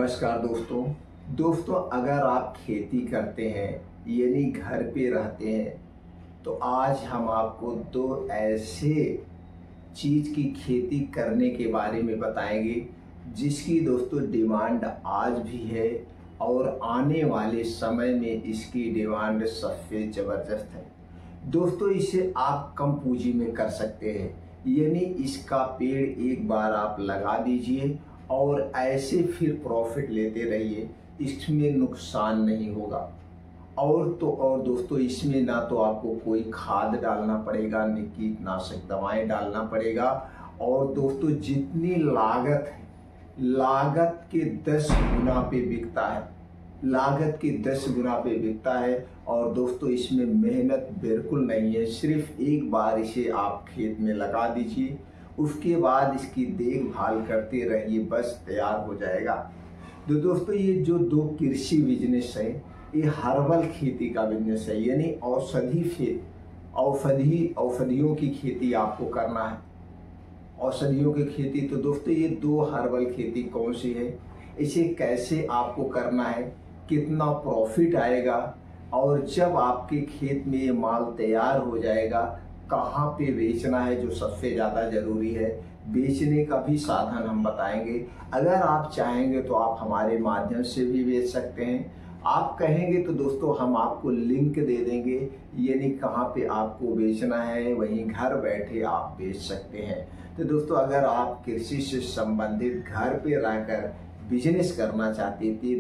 नमस्कार दोस्तों अगर आप खेती करते हैं यानी घर पे रहते हैं तो आज हम आपको दो ऐसे चीज़ की खेती करने के बारे में बताएंगे जिसकी दोस्तों डिमांड आज भी है और आने वाले समय में इसकी डिमांड सबसे ज़बरदस्त है। दोस्तों इसे आप कम पूंजी में कर सकते हैं, यानी इसका पेड़ एक बार आप लगा दीजिए और ऐसे फिर प्रॉफिट लेते रहिए, इसमें नुकसान नहीं होगा। और दोस्तों इसमें ना तो आपको कोई खाद डालना पड़ेगा, न कीटनाशक दवाएं डालना पड़ेगा। और दोस्तों जितनी लागत है, लागत के 10 गुना पे बिकता है, लागत के 10 गुना पे बिकता है। और दोस्तों इसमें मेहनत बिल्कुल नहीं है, सिर्फ एक बार इसे आप खेत में लगा दीजिए, उसके बाद इसकी देखभाल करते रहिए, बस तैयार हो जाएगा। तो दोस्तों ये जो दो कृषि बिजनेस है, ये हर्बल खेती का बिजनेस है, यानी औषधियों की खेती आपको करना है। औषधियों की खेती, तो दोस्तों ये दो हर्बल खेती कौन सी है, इसे कैसे आपको करना है, कितना प्रॉफिट आएगा, और जब आपके खेत में ये माल तैयार हो जाएगा कहाँ पे बेचना है, जो सबसे ज़्यादा ज़रूरी है, बेचने का भी साधन हम बताएंगे। अगर आप चाहेंगे तो आप हमारे माध्यम से भी बेच सकते हैं, आप कहेंगे तो दोस्तों हम आपको लिंक दे देंगे, यानी कहाँ पे आपको बेचना है वहीं घर बैठे आप बेच सकते हैं। तो दोस्तों अगर आप कृषि से संबंधित घर पे रहकर बिजनेस करना चाहते थे,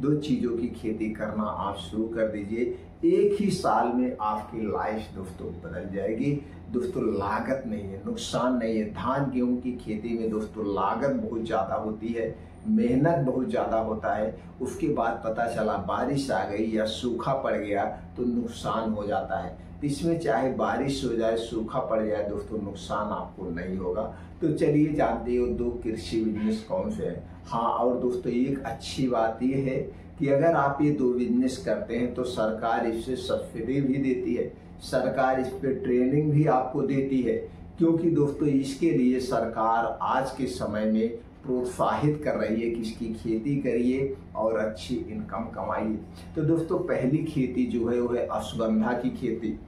दो चीज़ों की खेती करना आप शुरू कर दीजिए, एक ही साल में आपकी लाइफ दोस्तों बदल जाएगी। दोस्तों लागत नहीं है, नुकसान नहीं है। धान गेहूं की खेती में दोस्तों लागत बहुत ज़्यादा होती है, मेहनत बहुत ज़्यादा होता है, उसके बाद पता चला बारिश आ गई या सूखा पड़ गया तो नुकसान हो जाता है। इसमें चाहे बारिश हो जाए, सूखा पड़ जाए, दोस्तों नुकसान आपको नहीं होगा। तो चलिए जानते हो दो कृषि बिजनेस कौन से हैं। हाँ, और दोस्तों एक अच्छी बात ये है कि अगर आप ये दो बिजनेस करते हैं तो सरकार इससे सब्सिडी भी देती है, सरकार इस पे ट्रेनिंग भी आपको देती है, क्योंकि दोस्तों इसके लिए सरकार आज के समय में प्रोत्साहित कर रही है कि इसकी खेती करिए और अच्छी इनकम कमाइए। तो दोस्तों पहली खेती जो है वो है अश्वगंधा की खेती।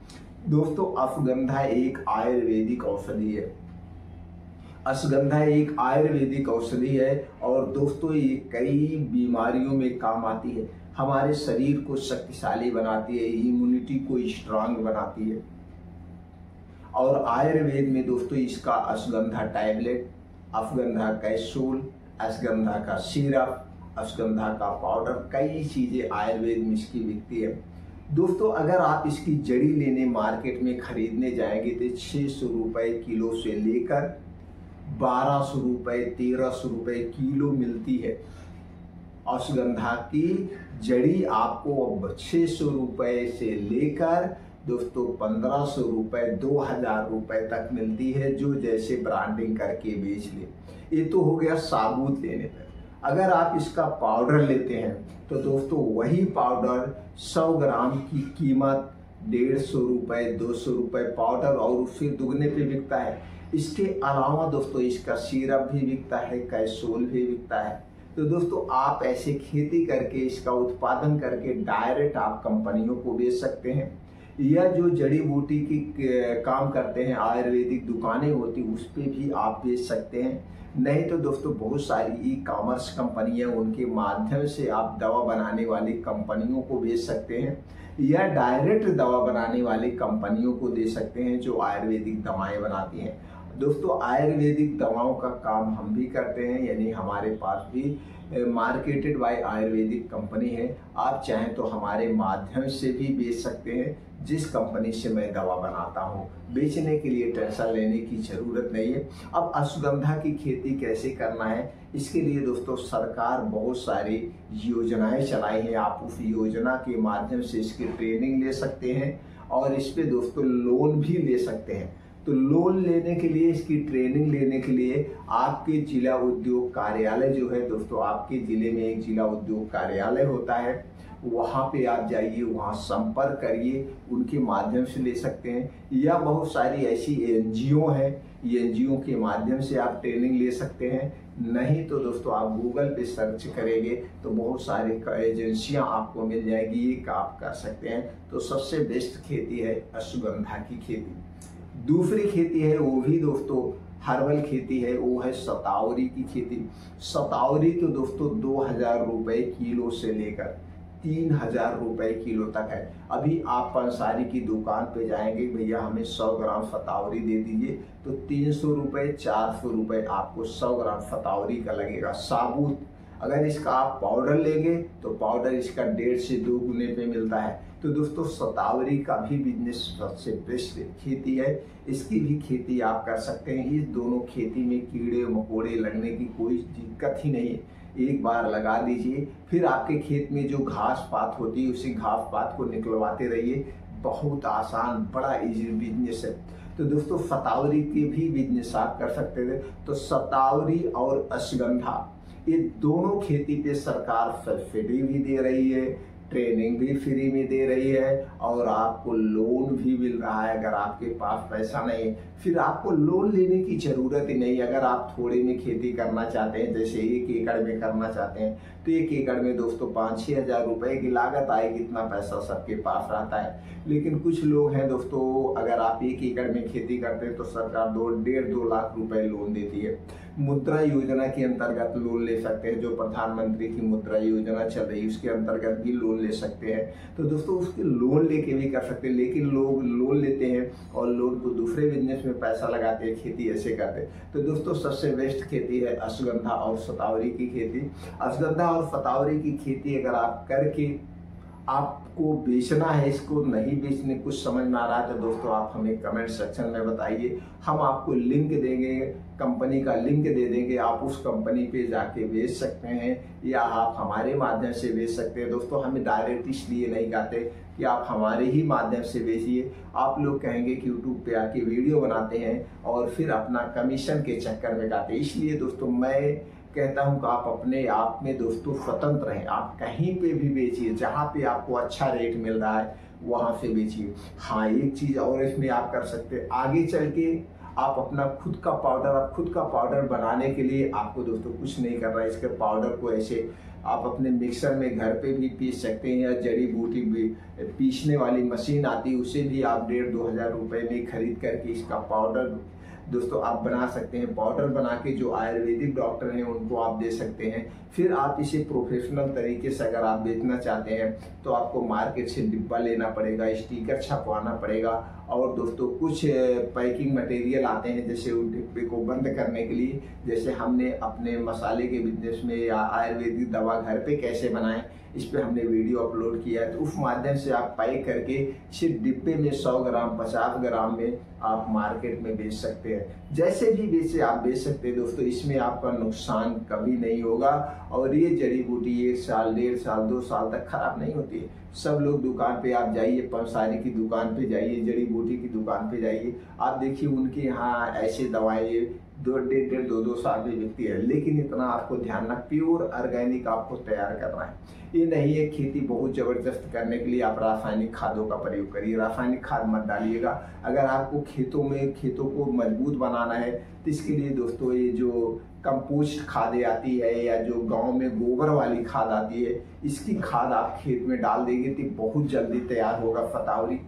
दोस्तों अश्वगंधा एक आयुर्वेदिक औषधि है, अश्वगंधा एक आयुर्वेदिक औषधि है और दोस्तों ये कई बीमारियों में काम आती है, हमारे शरीर को शक्तिशाली बनाती है, इम्यूनिटी को स्ट्रांग बनाती है। और आयुर्वेद में दोस्तों इसका अश्वगंधा टैबलेट, अश्वगंधा कैप्सूल, अश्वगंधा का सिरप, अश्वगंधा का पाउडर, कई चीजें आयुर्वेद में इसकी बिकती है। दोस्तों अगर आप इसकी जड़ी लेने मार्केट में खरीदने जाएंगे तो 600 रुपए किलो से लेकर 1200 रुपए 1300 रुपए किलो मिलती है। अश्वगंधा की जड़ी आपको 600 रुपए से लेकर दोस्तों 1500 रुपए 2000 रुपए तक मिलती है, जो जैसे ब्रांडिंग करके बेच ले। ये तो हो गया साबुत लेने पर। अगर आप इसका पाउडर लेते हैं तो दोस्तों वही पाउडर 100 ग्राम की कीमत 150 रुपए 200 रुपए पाउडर और उससे दुगने पे बिकता है। इसके अलावा दोस्तों इसका सिरप भी बिकता है, कैप्सूल भी बिकता है। तो दोस्तों आप ऐसे खेती करके इसका उत्पादन करके डायरेक्ट आप कंपनियों को बेच सकते हैं, या जो जड़ी बूटी की काम करते हैं आयुर्वेदिक दुकानें होती उस पे भी आप बेच सकते हैं। नहीं तो दोस्तों बहुत सारी ई-कॉमर्स कंपनियां, उनके माध्यम से आप दवा बनाने वाली कंपनियों को बेच सकते हैं, या डायरेक्ट दवा बनाने वाली कंपनियों को दे सकते हैं जो आयुर्वेदिक दवाएं बनाती हैं। दोस्तों आयुर्वेदिक दवाओं का काम हम भी करते हैं, यानी हमारे पास भी मार्केटेड बाय आयुर्वेदिक कंपनी है। आप चाहें तो हमारे माध्यम से भी बेच सकते हैं, जिस कंपनी से मैं दवा बनाता हूँ। बेचने के लिए टेंशन लेने की ज़रूरत नहीं है। अब अश्वगंधा की खेती कैसे करना है, इसके लिए दोस्तों सरकार बहुत सारी योजनाएं चलाई हैं, आप उस योजना के माध्यम से इसकी ट्रेनिंग ले सकते हैं और इस पे दोस्तों लोन भी ले सकते हैं। तो लोन लेने के लिए, इसकी ट्रेनिंग लेने के लिए आपके जिला उद्योग कार्यालय जो है दोस्तों, आपके जिले में एक जिला उद्योग कार्यालय होता है, वहाँ पे आप जाइए, वहाँ संपर्क करिए, उनके माध्यम से ले सकते हैं। या बहुत सारी ऐसी एनजीओ हैं, एनजीओ के माध्यम से आप ट्रेनिंग ले सकते हैं। नहीं तो दोस्तों आप गूगल पे सर्च करेंगे तो बहुत सारी एजेंसियां आपको मिल जाएगी, ये आप कर सकते हैं। तो सबसे बेस्ट खेती है अश्वगंधा की खेती। दूसरी खेती है वो भी दोस्तों हर्बल खेती है, वो है शतावरी की खेती। शतावरी तो दोस्तों 2000 रुपए किलो से लेकर 3000 रुपए किलो तक है। अभी आप पंसारी की दुकान पे जाएंगे, भैया हमें 100 ग्राम शतावरी दे दीजिए, तो 300 रुपए 400 रुपए आपको 100 ग्राम शतावरी का लगेगा साबुत। अगर इसका आप पाउडर लेंगे तो पाउडर इसका 1.5 से 2 गुने पे मिलता है। तो दोस्तों शतावरी का भी बिजनेस सबसे बेस्ट खेती है, इसकी भी खेती आप कर सकते हैं। इस दोनों खेती में कीड़े मकोड़े लगने की कोई दिक्कत ही नहीं है। एक बार लगा दीजिए, फिर आपके खेत में जो घास पात होती है उसी घास पात को निकलवाते रहिए। बहुत आसान बड़ा इजी बिजनेस है। तो दोस्तों शतावरी के भी बिजनेस आप कर सकते थे। तो शतावरी और अश्वगंधा ये दोनों खेती पे सरकार सब्सिडी भी दे रही है, ट्रेनिंग भी फ्री में दे रही है और आपको लोन भी मिल रहा है। अगर आपके पास पैसा नहीं है फिर आपको लोन लेने की जरूरत ही नहीं। अगर आप थोड़े में खेती करना चाहते हैं, जैसे 1 एकड़ में करना चाहते हैं, तो 1 एकड़ में दोस्तों 5-6 हजार रुपए की लागत आएगी। इतना पैसा सबके पास रहता है। लेकिन कुछ लोग हैं दोस्तों, अगर आप 1 एकड़ में खेती करते हैं तो सरकार 1.5-2 लाख रुपए लोन देती है। मुद्रा योजना के अंतर्गत लोन ले सकते हैं, जो प्रधानमंत्री की मुद्रा योजना चल रही है उसके अंतर्गत भी लोन ले सकते हैं। तो दोस्तों उसके लोन लेके भी कर सकते हैं। लेकिन लोग लोन लेते हैं और लोन को दूसरे बिजनेस में पैसा लगाते हैं, खेती ऐसे करते हैं। तो दोस्तों सबसे बेस्ट खेती है अश्वगंधा और शतावरी की खेती। अश्वगंधा और शतावरी की खेती अगर आप करके आपको बेचना है, इसको नहीं बेचने कुछ समझ में आ रहा है तो दोस्तों आप हमें कमेंट सेक्शन में बताइए। हम आपको लिंक देंगे, कंपनी का लिंक दे देंगे, आप उस कंपनी पे जाके बेच सकते हैं या आप हमारे माध्यम से बेच सकते हैं। दोस्तों हमें डायरेक्ट इसलिए नहीं कहते कि आप हमारे ही माध्यम से बेचिए। आप लोग कहेंगे कि यूट्यूब पे आके वीडियो बनाते हैं और फिर अपना कमीशन के चक्कर में गाते हैं। इसलिए दोस्तों मैं कहता हूं कि आप अपने आप में दोस्तों स्वतंत्र हैं। आप कहीं पे भी बेचिए, जहां पे आपको अच्छा रेट मिल रहा है वहां से बेचिए। हाँ एक चीज और इसमें आप कर सकते हैं, आगे चल के आप अपना खुद का पाउडर बनाने के लिए आपको दोस्तों कुछ नहीं करना है। इसके पाउडर को ऐसे आप अपने मिक्सर में घर पे भी पीस सकते हैं, या जड़ी बूटी भी पीसने वाली मशीन आती है उसे भी आप 1.5-2 हजार रुपए में खरीद करके इसका पाउडर दोस्तों आप बना सकते हैं। पाउडर बना के जो आयुर्वेदिक डॉक्टर हैं उनको आप दे सकते हैं। फिर आप इसे प्रोफेशनल तरीके से अगर आप बेचना चाहते हैं तो आपको मार्केट से डिब्बा लेना पड़ेगा, स्टिकर छपवाना पड़ेगा और दोस्तों कुछ पैकिंग मटेरियल आते हैं जैसे उस डिब्बे को बंद करने के लिए। जैसे हमने अपने मसाले के बिजनेस में या आयुर्वेदिक दवा घर पे कैसे बनाएं इस पे हमने वीडियो अपलोड किया है। तो उस माध्यम से आप पैक करके सिर्फ डिब्बे में 100 ग्राम 50 ग्राम में आप मार्केट में बेच सकते हैं। जैसे भी बेचे आप बेच सकते हैं दोस्तों, इसमें आपका नुकसान कभी नहीं होगा। और ये जड़ी बूटी 1 साल 1.5 साल 2 साल तक खराब नहीं होती है। सब लोग दुकान पे आप जाइए, पंसारी की दुकान पे जाइए, जड़ी बूटी की दुकान पे जाइए, आप देखिए उनके यहाँ ऐसे दवाएं 1.5-2 साल में बिकती है। लेकिन इतना आपको ध्यान रखना, प्योर ऑर्गेनिक आपको तैयार करना है। ये नहीं है खेती बहुत जबरदस्त करने के लिए आप रासायनिक खादों का प्रयोग करिए। रासायनिक खाद मत डालिएगा। अगर आपको खेतों को मजबूत बनाना है तो इसके लिए दोस्तों ये जो कंपोस्ट खादें आती है या जो गांव में गोबर वाली खाद आती है, इसकी खाद आप खेत में डाल देंगे तो बहुत जल्दी तैयार होगा शतावरी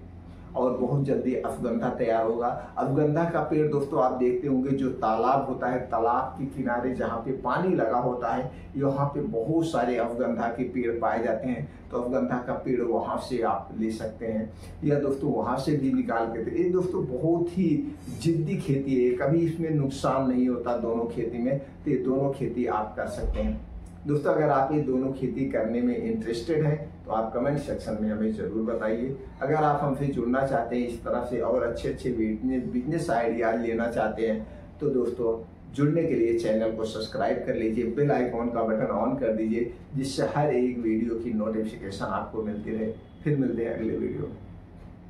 और बहुत जल्दी अश्वगंधा तैयार होगा। अश्वगंधा का पेड़ दोस्तों आप देखते होंगे जो तालाब होता है, तालाब के किनारे जहाँ पे पानी लगा होता है यहाँ पे बहुत सारे अश्वगंधा के पेड़ पाए जाते हैं। तो अश्वगंधा का पेड़ वहाँ से आप ले सकते हैं या दोस्तों वहाँ से भी निकाल के। ये दोस्तों बहुत ही जिद्दी खेती है, कभी इसमें नुकसान नहीं होता दोनों खेती में। तो ये दोनों खेती आप कर सकते हैं। दोस्तों अगर आप ये दोनों खेती करने में इंटरेस्टेड हैं तो आप कमेंट सेक्शन में हमें ज़रूर बताइए। अगर आप हमसे जुड़ना चाहते हैं इस तरह से और अच्छे बिजनेस आइडिया लेना चाहते हैं तो दोस्तों जुड़ने के लिए चैनल को सब्सक्राइब कर लीजिए, बेल आइकॉन का बटन ऑन कर दीजिए जिससे हर एक वीडियो की नोटिफिकेशन आपको मिलती रहे। फिर मिलते हैं अगले वीडियो में।